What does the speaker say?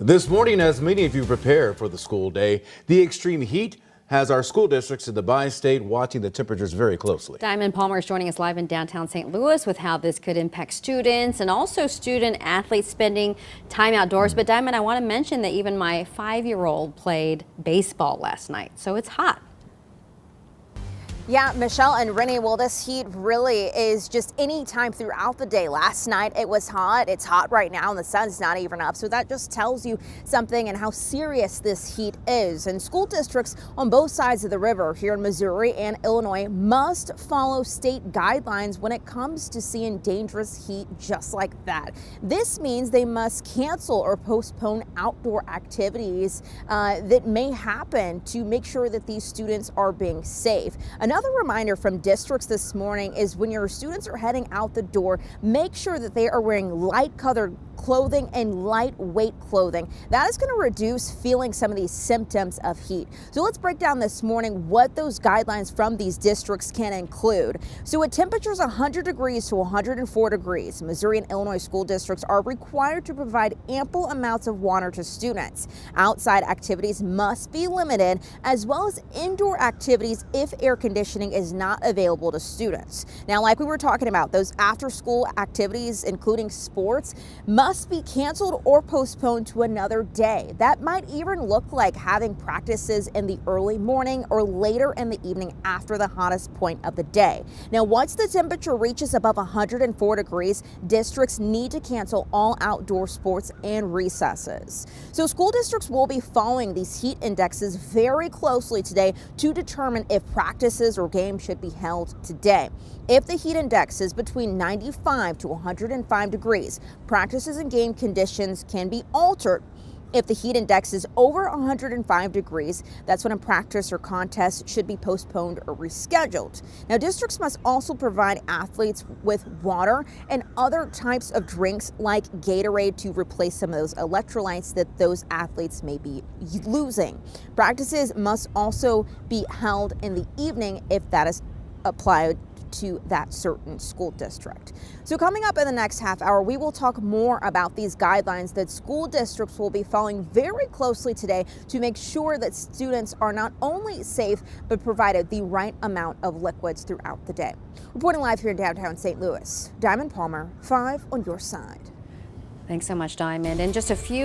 This morning, as many of you prepare for the school day, the extreme heat has our school districts in the bi-state watching the temperatures very closely. Diamond Palmer is joining us live in downtown St. Louis with how this could impact students and also student athletes spending time outdoors. But Diamond, I want to mention that even my 5-year-old played baseball last night, so it's hot. Yeah, Michelle and Rennie, well, this heat really is just any time throughout the day. Last night it was hot. It's hot right now and the sun's not even up. So that just tells you something and how serious this heat is. And school districts on both sides of the river here in Missouri and Illinois must follow state guidelines when it comes to seeing dangerous heat just like that. This means they must cancel or postpone outdoor activities that may happen to make sure that these students are being safe. Another reminder from districts this morning is when your students are heading out the door, make sure that they are wearing light colored clothing and lightweight clothing. That is going to reduce feeling some of these symptoms of heat. So let's break down this morning what those guidelines from these districts can include. So at temperatures 100 degrees to 104 degrees, Missouri and Illinois school districts are required to provide ample amounts of water to students. Outside activities must be limited, as well as indoor activities if air conditioning is not available to students. Now, like we were talking about, those after school activities, including sports, must be canceled or postponed to another day. That might even look like having practices in the early morning or later in the evening after the hottest point of the day. Now, once the temperature reaches above 104 degrees, districts need to cancel all outdoor sports and recesses. So school districts will be following these heat indexes very closely today to determine if practices or games should be held today. If the heat index is between 95 to 105 degrees, practices and game conditions can be altered. If the heat index is over 105 degrees, that's when a practice or contest should be postponed or rescheduled. Now, districts must also provide athletes with water and other types of drinks like Gatorade to replace some of those electrolytes that those athletes may be losing. Practices must also be held in the evening if that is applied to that certain school district. So coming up in the next half hour, we will talk more about these guidelines that school districts will be following very closely today to make sure that students are not only safe, but provided the right amount of liquids throughout the day. Reporting live here in downtown St. Louis, Diamond Palmer, 5 on your side. Thanks so much, Diamond. In just a few